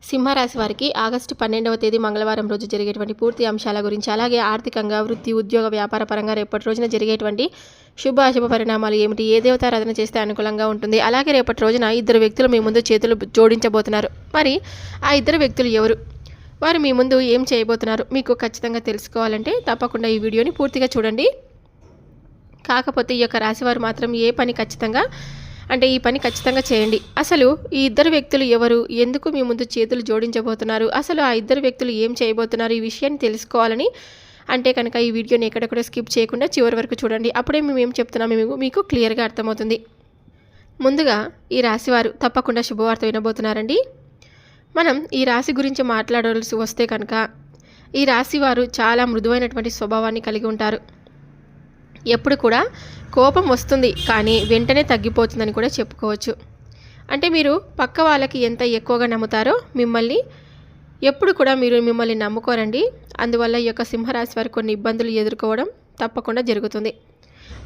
సింహరాశి వారికి ఆగస్టు 12వ తేదీ మంగళవారం రోజు జరిగేటువంటి పూర్తి అంశాల గురించి, అలాగే ఆర్థికంగా, వృత్తి, ఉద్యోగ, వ్యాపార పరంగా రేపటి రోజున జరిగేటువంటి శుభ అశుభ పరిణామాలు ఏమిటి, ఏ దేవతారాధన చేస్తే అనుకూలంగా ఉంటుంది, అలాగే రేపటి రోజున ఇద్దరు వ్యక్తులు మీ ముందు చేతులు జోడించబోతున్నారు. మరి ఆ ఇద్దరు వ్యక్తులు ఎవరు, వారు మీ ముందు ఏం చేయబోతున్నారు, మీకు ఖచ్చితంగా తెలుసుకోవాలంటే తప్పకుండా ఈ వీడియోని పూర్తిగా చూడండి. కాకపోతే ఈ యొక్క రాశివారు మాత్రం ఈ పని ఖచ్చితంగా చేయండి. అసలు ఈ ఇద్దరు వ్యక్తులు ఎవరు, ఎందుకు మీ ముందు చేతులు జోడించబోతున్నారు, అసలు ఆ ఇద్దరు వ్యక్తులు ఏం చేయబోతున్నారు, ఈ విషయాన్ని తెలుసుకోవాలని అంటే కనుక ఈ వీడియోని ఎక్కడ కూడా స్కిప్ చేయకుండా చివరి వరకు చూడండి. అప్పుడే మేము ఏం చెప్తున్నాము మీకు క్లియర్గా అర్థమవుతుంది. ముందుగా ఈ రాశివారు తప్పకుండా శుభవార్త వినబోతున్నారండి. మనం ఈ రాశి గురించి మాట్లాడాల్సి వస్తే కనుక ఈ రాశివారు చాలా మృదువైనటువంటి స్వభావాన్ని కలిగి ఉంటారు. ఎప్పుడు కూడా కోపం వస్తుంది, కానీ వెంటనే తగ్గిపోతుందని కూడా చెప్పుకోవచ్చు. అంటే మీరు పక్క వాళ్ళకి ఎంత ఎక్కువగా నమ్ముతారో ఎప్పుడు కూడా మీరు మిమ్మల్ని నమ్ముకోరండి. అందువల్ల ఈ యొక్క సింహరాశి వారు కొన్ని ఇబ్బందులు ఎదుర్కోవడం తప్పకుండా జరుగుతుంది.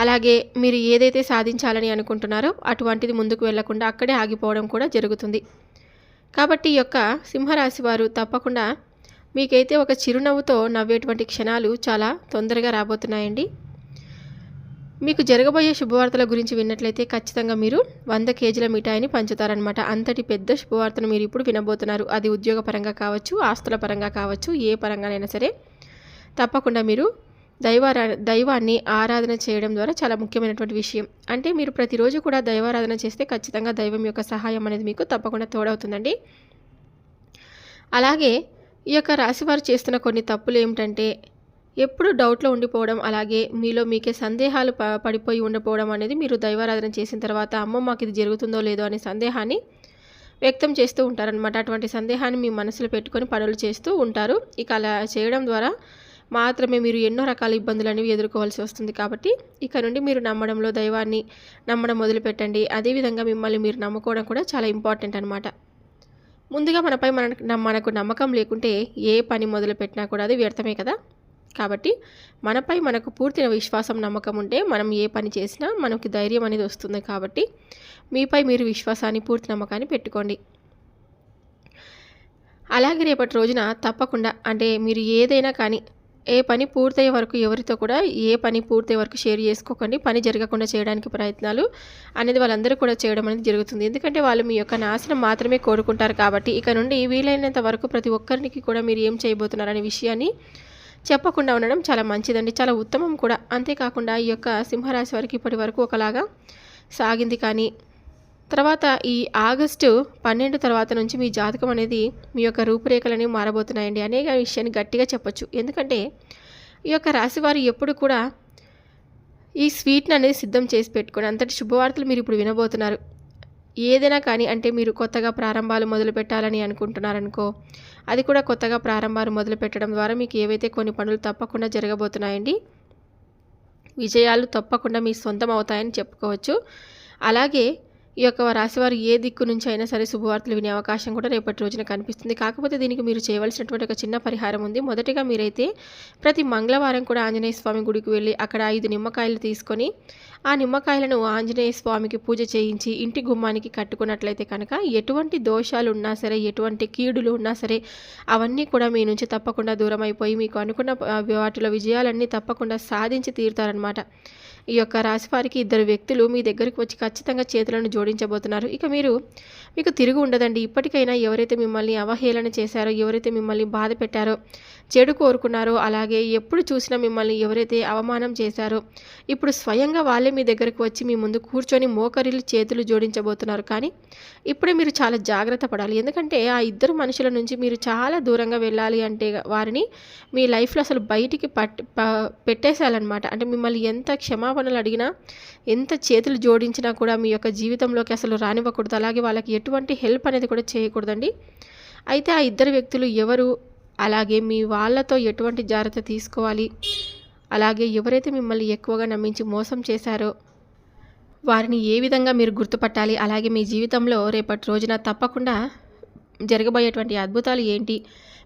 అలాగే మీరు ఏదైతే సాధించాలని అనుకుంటున్నారో అటువంటిది ముందుకు వెళ్లకుండా అక్కడే ఆగిపోవడం కూడా జరుగుతుంది. కాబట్టి ఈ యొక్క సింహరాశి వారు తప్పకుండా మీకైతే ఒక చిరునవ్వుతో నవ్వేటువంటి క్షణాలు చాలా తొందరగా రాబోతున్నాయండి. మీకు జరగబోయే శుభవార్తల గురించి విన్నట్లయితే ఖచ్చితంగా మీరు 100 కేజీల మిఠాయిని పంచుతారనమాట. అంతటి పెద్ద శుభవార్తను మీరు ఇప్పుడు వినబోతున్నారు. అది ఉద్యోగ పరంగా కావచ్చు, ఆస్తుల పరంగా కావచ్చు, ఏ పరంగానైనా సరే తప్పకుండా మీరు దైవాన్ని ఆరాధన చేయడం ద్వారా చాలా ముఖ్యమైనటువంటి విషయం. అంటే మీరు ప్రతిరోజు కూడా దైవారాధన చేస్తే ఖచ్చితంగా దైవం యొక్క సహాయం అనేది మీకు తప్పకుండా తోడవుతుందండి. అలాగే ఈ యొక్క రాశివారు చేస్తున్న కొన్ని తప్పులు ఏమిటంటే, ఎప్పుడు డౌట్లో ఉండిపోవడం, అలాగే మీకే సందేహాలు పడిపోయి ఉండిపోవడం అనేది మీరు దైవారాధన చేసిన తర్వాత అమ్మో మాకు ఇది జరుగుతుందో లేదో అనే సందేహాన్ని వ్యక్తం చేస్తూ ఉంటారనమాట. అటువంటి సందేహాన్ని మీ మనసులో పెట్టుకొని పనులు చేస్తూ ఉంటారు. ఇక అలా చేయడం ద్వారా మాత్రమే మీరు ఎన్నో రకాల ఇబ్బందులు అనేవి ఎదుర్కోవాల్సి వస్తుంది. కాబట్టి ఇక నుండి మీరు దైవాన్ని నమ్మడం మొదలుపెట్టండి. అదేవిధంగా మిమ్మల్ని మీరు నమ్ముకోవడం కూడా చాలా ఇంపార్టెంట్ అనమాట. ముందుగా మనకు నమ్మకం లేకుంటే ఏ పని మొదలుపెట్టినా కూడా అది వ్యర్థమే కదా. కాబట్టి మనకు పూర్తి విశ్వాసం, నమ్మకం ఉంటే మనం ఏ పని చేసినా మనకి ధైర్యం అనేది వస్తుంది. కాబట్టి మీపై మీరు విశ్వాసాన్ని, పూర్తి నమ్మకాన్ని పెట్టుకోండి. అలాగే రేపటి రోజున తప్పకుండా మీరు ఏదైనా కానీ ఏ పని పూర్తయ్యే వరకు ఎవరితో కూడా ఏ పని పూర్తయ్యే వరకు షేర్ చేసుకోకండి. పని జరగకుండా చేయడానికి ప్రయత్నాలు అనేది వాళ్ళందరూ కూడా చేయడం అనేది జరుగుతుంది. ఎందుకంటే వాళ్ళు మీ యొక్క నాశనం మాత్రమే కోరుకుంటారు. కాబట్టి ఇక నుండి వీలైనంత వరకు ప్రతి ఒక్కరికి కూడా మీరు ఏం చేయబోతున్నారనే విషయాన్ని చెప్పకుండా ఉండడం చాలా మంచిదండి, చాలా ఉత్తమం కూడా. అంతేకాకుండా ఈ యొక్క సింహరాశి వారికి ఇప్పటి వరకు ఒకలాగా సాగింది, కానీ తర్వాత ఈ ఆగస్టు 12 తర్వాత నుంచి మీ జాతకం అనేది మీ యొక్క రూపురేఖలని మారబోతున్నాయండి అనే విషయాన్ని గట్టిగా చెప్పొచ్చు. ఎందుకంటే ఈ యొక్క రాశివారు ఎప్పుడు కూడా ఈ స్వీట్ని అనేది సిద్ధం చేసి పెట్టుకోండి. అంతటి శుభవార్తలు మీరు ఇప్పుడు వినబోతున్నారు. ఏదైనా కానీ మీరు కొత్తగా ప్రారంభాలు మొదలు పెట్టాలని అనుకుంటున్నారనుకో, అది కూడా కొత్తగా ప్రారంభాలు మొదలు పెట్టడం ద్వారా మీకు ఏవైతే కొన్ని పనులు తప్పకుండా జరగబోతున్నాయండి, విజయాలు తప్పకుండా మీ సొంతం అవుతాయని చెప్పుకోవచ్చు. అలాగే ఈ యొక్క రాశివారు ఏ దిక్కు నుంచి అయినా సరే శుభవార్తలు వినే అవకాశం కూడా రేపటి రోజున కనిపిస్తుంది. కాకపోతే దీనికి మీరు చేయవలసినటువంటి ఒక చిన్న పరిహారం ఉంది. మొదటిగా మీరైతే ప్రతి మంగళవారం కూడా ఆంజనేయ స్వామి గుడికి వెళ్ళి అక్కడ 5 నిమ్మకాయలు తీసుకొని ఆ నిమ్మకాయలను ఆంజనేయ స్వామికి పూజ చేయించి ఇంటి గుమ్మానికి కట్టుకున్నట్లయితే కనుక ఎటువంటి దోషాలు ఉన్నా సరే, ఎటువంటి కీడులు ఉన్నా సరే అవన్నీ కూడా మీ నుంచి తప్పకుండా దూరం అయిపోయి మీకు అనుకున్న వాటిలో విజయాలన్నీ తప్పకుండా సాధించి తీరుతారనమాట. ఈ యొక్క రాశివారికి ఇద్దరు వ్యక్తులు మీ దగ్గరికి వచ్చి ఖచ్చితంగా చేతులను జోడించబోతున్నారు. ఇక మీకు తిరిగి ఉండదండి. ఇప్పటికైనా ఎవరైతే మిమ్మల్ని అవహేళన చేశారో, ఎవరైతే మిమ్మల్ని బాధ పెట్టారో, చెడు కోరుకున్నారో, అలాగే ఎప్పుడు చూసినా మిమ్మల్ని ఎవరైతే అవమానం చేశారో, ఇప్పుడు స్వయంగా వాళ్ళే మీ దగ్గరకు వచ్చి మీ ముందు కూర్చొని మోకరిల్లి చేతులు జోడించబోతున్నారు. కానీ ఇప్పుడే మీరు చాలా జాగ్రత్త పడాలి. ఎందుకంటే ఆ ఇద్దరు మనుషుల నుంచి మీరు చాలా దూరంగా వెళ్ళాలి అంటే వారిని మీ లైఫ్లో అసలు బయటికి పెట్టేసేయాలన్నమాట. అంటే మిమ్మల్ని ఎంత క్షమాపణలు అడిగినా, ఎంత చేతులు జోడించినా కూడా మీ యొక్క జీవితంలోకి అసలు రానివ్వకూడదు. అలాగే వాళ్ళకి ఎటువంటి హెల్ప్ అనేది కూడా చేయకూడదండి. అయితే ఆ ఇద్దరు వ్యక్తులు ఎవరు, అలాగే మీ వాళ్ళతో ఎటువంటి జాగ్రత్త తీసుకోవాలి, అలాగే ఎవరైతే మిమ్మల్ని ఎక్కువగా నమ్మించి మోసం చేశారో వారిని ఏ విధంగా మీరు గుర్తుపట్టాలి, అలాగే మీ జీవితంలో రేపటి రోజున తప్పకుండా జరగబోయేటువంటి అద్భుతాలు ఏంటి,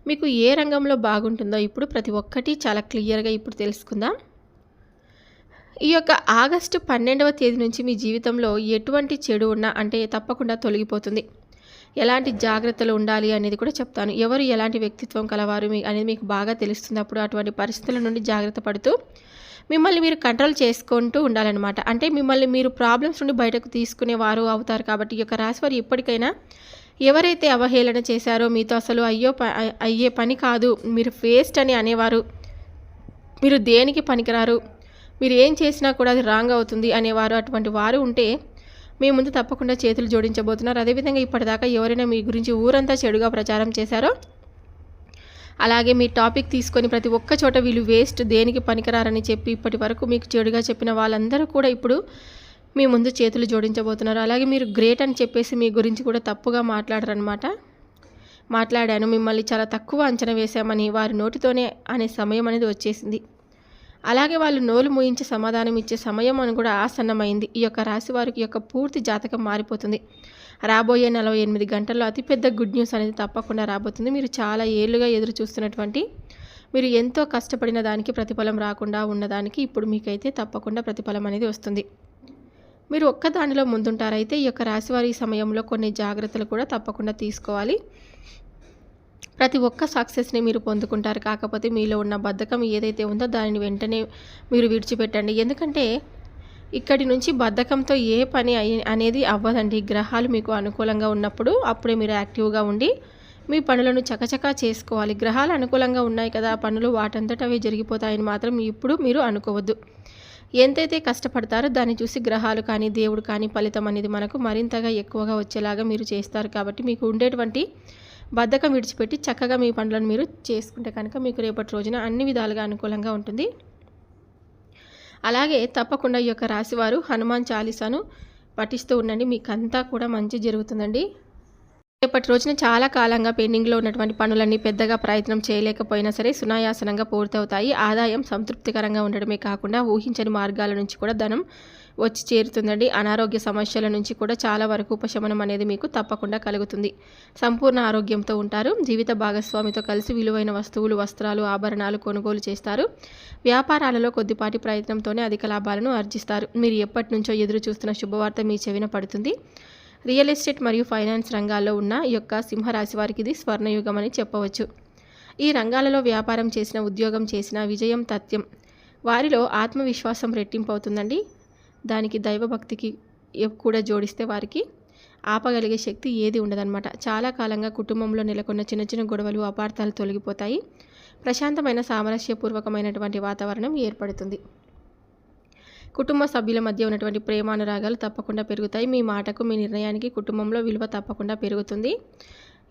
మీకు ఏ రంగంలో బాగుంటుందో ఇప్పుడు ప్రతి ఒక్కటి చాలా క్లియర్గా ఇప్పుడు తెలుసుకుందాం. ఈ యొక్క ఆగస్టు 12వ తేదీ నుంచి మీ జీవితంలో ఎటువంటి చెడు ఉన్నా తప్పకుండా తొలగిపోతుంది. ఎలాంటి జాగ్రత్తలు ఉండాలి అనేది కూడా చెప్తాను. ఎవరు ఎలాంటి వ్యక్తిత్వం కలవారు అనేది మీకు బాగా తెలుస్తుంది. అప్పుడు అటువంటి పరిస్థితుల నుండి జాగ్రత్త పడుతూ మిమ్మల్ని మీరు కంట్రోల్ చేసుకుంటూ ఉండాలన్నమాట. అంటే మిమ్మల్ని మీరు ప్రాబ్లమ్స్ నుండి బయటకు తీసుకునేవారు అవుతారు. కాబట్టి ఈ యొక్క రాశివారు ఎప్పటికైనా ఎవరైతే అవహేళన చేశారో, మీతో అసలు అయ్యే పని కాదు, మీరు వేస్ట్ అని అనేవారు, మీరు దేనికి పనికిరారు, మీరు ఏం చేసినా కూడా అది రాంగ్ అవుతుంది అనేవారు, అటువంటి వారు ఉంటే మీ ముందు తప్పకుండా చేతులు జోడించబోతున్నారు. అదేవిధంగా ఇప్పటిదాకా ఎవరైనా మీ గురించి ఊరంతా చెడుగా ప్రచారం చేశారో, అలాగే మీ టాపిక్ తీసుకొని ప్రతి ఒక్క చోట వీళ్ళు వేస్ట్, దేనికి పనికిరారని చెప్పి ఇప్పటి వరకు మీకు చెడుగా చెప్పిన వాళ్ళందరూ కూడా ఇప్పుడు మీ ముందు చేతులు జోడించబోతున్నారు. అలాగే మీరు గ్రేట్ అని చెప్పేసి మీ గురించి కూడా తప్పుగా మాట్లాడరనమాట. మాట్లాడాను, మిమ్మల్ని చాలా తక్కువ అంచనా వేశామని వారి నోటితోనే అనే సమయం అనేది వచ్చేసింది. అలాగే వాళ్ళు నోలు మూయించి సమాధానం ఇచ్చే సమయం అని కూడా ఆసన్నమైంది. ఈ యొక్క రాశి వారికి యొక్క పూర్తి జాతకం మారిపోతుంది. రాబోయే 48 గంటల్లో అతిపెద్ద గుడ్ న్యూస్ అనేది తప్పకుండా రాబోతుంది. మీరు చాలా ఏళ్ళుగా ఎదురు చూస్తున్నటువంటి, మీరు ఎంతో కష్టపడిన దానికి ప్రతిఫలం రాకుండా ఉన్నదానికి ఇప్పుడు మీకైతే తప్పకుండా ప్రతిఫలం అనేది వస్తుంది. మీరు ఒక్క దానిలో ముందుంటారైతే ఈ యొక్క రాశివారి ఈ సమయంలో కొన్ని జాగ్రత్తలు కూడా తప్పకుండా తీసుకోవాలి. ప్రతి ఒక్క సక్సెస్ని మీరు పొందుకుంటారు. కాకపోతే మీలో ఉన్న బద్ధకం ఏదైతే ఉందో దానిని వెంటనే మీరు విడిచిపెట్టండి. ఎందుకంటే ఇక్కడి నుంచి బద్ధకంతో ఏ పని అనేది అవ్వదండి. గ్రహాలు మీకు అనుకూలంగా ఉన్నప్పుడు అప్పుడే మీరు యాక్టివ్గా ఉండి మీ పనులను చకచకా చేసుకోవాలి. గ్రహాలు అనుకూలంగా ఉన్నాయి కదా, పనులు వాటంతట అవి జరిగిపోతాయని మాత్రం ఇప్పుడు మీరు అనుకోవద్దు. ఎంతైతే కష్టపడతారో దాన్ని చూసి గ్రహాలు కానీ దేవుడు కానీ ఫలితం అనేది మనకు మరింతగా ఎక్కువగా వచ్చేలాగా మీరు చేస్తారు. కాబట్టి మీకు ఉండేటువంటి బద్ధకం విడిచిపెట్టి చక్కగా మీ పనులను మీరు చేసుకుంటే కనుక మీకు రేపటి రోజున అన్ని విధాలుగా అనుకూలంగా ఉంటుంది. అలాగే తప్పకుండా ఈ యొక్క రాశివారు హనుమాన్ చాలీసాను పఠిస్తూ ఉండండి. మీకంతా కూడా మంచి జరుగుతుందండి. రేపటి రోజున చాలా కాలంగా పెండింగ్లో ఉన్నటువంటి పనులన్నీ పెద్దగా ప్రయత్నం చేయలేకపోయినా సరే సునాయాసనంగా పూర్తవుతాయి. ఆదాయం సంతృప్తికరంగా ఉండడమే కాకుండా ఊహించని మార్గాల నుంచి కూడా ధనం వచ్చి చేరుతుందండి. అనారోగ్య సమస్యల నుంచి కూడా చాలా వరకు ఉపశమనం అనేది మీకు తప్పకుండా కలుగుతుంది. సంపూర్ణ ఆరోగ్యంతో ఉంటారు. జీవిత భాగస్వామితో కలిసి విలువైన వస్తువులు, వస్త్రాలు, ఆభరణాలు కొనుగోలు చేస్తారు. వ్యాపారాలలో కొద్దిపాటి ప్రయత్నంతోనే అధిక లాభాలను ఆర్జిస్తారు. మీరు ఎప్పటి నుంచో ఎదురు చూస్తున్న శుభవార్త మీ చెవిన పడుతుంది. రియల్ ఎస్టేట్ మరియు ఫైనాన్స్ రంగాల్లో ఉన్న ఈ యొక్క సింహరాశి వారికి ఇది స్వర్ణయుగం అని చెప్పవచ్చు. ఈ రంగాలలో వ్యాపారం చేసిన, ఉద్యోగం చేసిన విజయం తథ్యం. వారిలో ఆత్మవిశ్వాసం రెట్టింపు అవుతుందండి. దానికి దైవభక్తికి కూడా జోడిస్తే వారికి ఆపగలిగే శక్తి ఏది ఉండదన్నమాట. చాలా కాలంగా కుటుంబంలో నెలకొన్న చిన్న చిన్న గొడవలు, అపార్థాలు తొలగిపోతాయి. ప్రశాంతమైన సామరస్యపూర్వకమైనటువంటి వాతావరణం ఏర్పడుతుంది. కుటుంబ సభ్యుల మధ్య ఉన్నటువంటి ప్రేమానురాగాలు తప్పకుండా పెరుగుతాయి. మీ మాటకు, మీ నిర్ణయానికి కుటుంబంలో విలువ తప్పకుండా పెరుగుతుంది.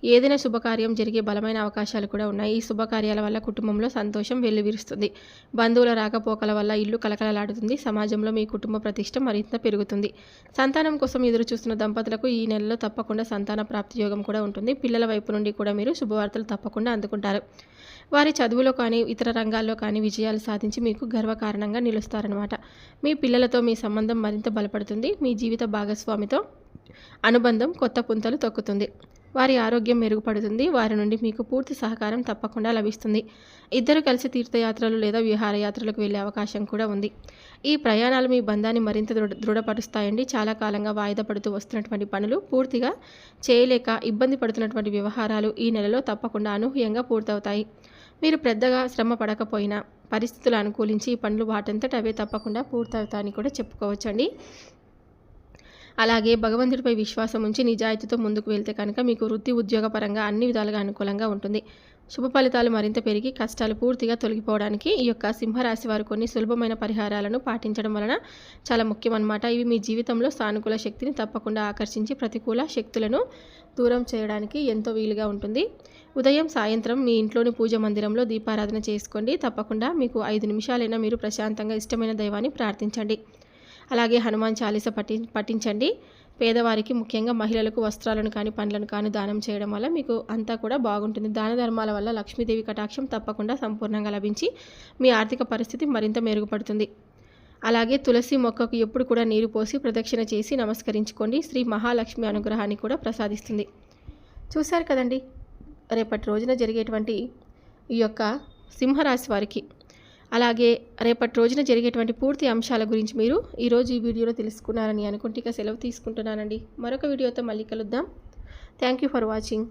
ఏదైనా శుభకార్యం జరిగే బలమైన అవకాశాలు కూడా ఉన్నాయి. ఈ శుభకార్యాల వల్ల కుటుంబంలో సంతోషం వెల్లివిరుస్తుంది. బంధువుల రాకపోకల వల్ల ఇల్లు కలకలలాడుతుంది. సమాజంలో మీ కుటుంబ ప్రతిష్ట మరింత పెరుగుతుంది. సంతానం కోసం ఎదురు చూస్తున్న దంపతులకు ఈ నెలలో తప్పకుండా సంతాన ప్రాప్తి యోగం కూడా ఉంటుంది. పిల్లల వైపు నుండి కూడా మీరు శుభవార్తలు తప్పకుండా అందుకుంటారు. వారి చదువులో కానీ ఇతర రంగాల్లో కానీ విజయాలు సాధించి మీకు గర్వకారణంగా నిలుస్తారనమాట. మీ పిల్లలతో మీ సంబంధం మరింత బలపడుతుంది. మీ జీవిత భాగస్వామితో అనుబంధం కొత్త పుంతలు తొక్కుతుంది. వారి ఆరోగ్యం మెరుగుపడుతుంది. వారి నుండి మీకు పూర్తి సహకారం తప్పకుండా లభిస్తుంది. ఇద్దరు కలిసి తీర్థయాత్రలు లేదా విహారయాత్రలకు వెళ్ళే అవకాశం కూడా ఉంది. ఈ ప్రయాణాలు మీ బంధాన్ని మరింత దృఢపరుస్తాయండి. చాలా కాలంగా వాయిదా పడుతూ వస్తున్నటువంటి పనులు పూర్తిగా చేయలేక ఇబ్బంది పడుతున్నటువంటి వ్యవహారాలు ఈ నెలలో తప్పకుండా అనూహ్యంగా పూర్తవుతాయి. మీరు పెద్దగా శ్రమ పడకపోయినా పరిస్థితులు అనుకూలించి ఈ పనులు వాటంతట అవే తప్పకుండా పూర్తవుతాయని కూడా చెప్పుకోవచ్చండి. అలాగే భగవంతుడిపై విశ్వాసం ఉంచి నిజాయితీతో ముందుకు వెళ్తే కనుక మీకు వృత్తి, ఉద్యోగపరంగా అన్ని విధాలుగా అనుకూలంగా ఉంటుంది. శుభ ఫలితాలు మరింత పెరిగి కష్టాలు పూర్తిగా తొలగిపోవడానికి ఈ యొక్క సింహరాశి వారు కొన్ని సులభమైన పరిహారాలను పాటించడం వలన చాలా ముఖ్యమన్నమాట. ఇవి మీ జీవితంలో సానుకూల శక్తిని తప్పకుండా ఆకర్షించి ప్రతికూల శక్తులను దూరం చేయడానికి ఎంతో వీలుగా ఉంటుంది. ఉదయం, సాయంత్రం మీ ఇంట్లోని పూజ మందిరంలో దీపారాధన చేసుకోండి. తప్పకుండా మీకు 5 నిమిషాలైనా మీరు ప్రశాంతంగా ఇష్టమైన దైవాన్ని ప్రార్థించండి. అలాగే హనుమాన్ చాలీస పఠించండి. పేదవారికి, ముఖ్యంగా మహిళలకు వస్త్రాలను కానీ పండ్లను కానీ దానం చేయడం వల్ల మీకు అంతా కూడా బాగుంటుంది. దాన ధర్మాల వల్ల లక్ష్మీదేవి కటాక్షం తప్పకుండా సంపూర్ణంగా లభించి మీ ఆర్థిక పరిస్థితి మరింత మెరుగుపడుతుంది. అలాగే తులసి మొక్కకు ఎప్పుడు కూడా నీరు పోసి ప్రదక్షిణ చేసి నమస్కరించుకోండి. శ్రీ మహాలక్ష్మి అనుగ్రహాన్ని కూడా ప్రసాదిస్తుంది. చూశారు కదండి, రేపటి రోజున జరిగేటువంటి ఈ యొక్క సింహరాశి వారికి, అలాగే రేపటి రోజున జరిగేటువంటి పూర్తి అంశాల గురించి మీరు ఈరోజు ఈ వీడియోలో తెలుసుకున్నారని అనుకుంటే ఇక సెలవు తీసుకుంటున్నానండి. మరొక వీడియోతో మళ్ళీ కలుద్దాం. Thank you for watching.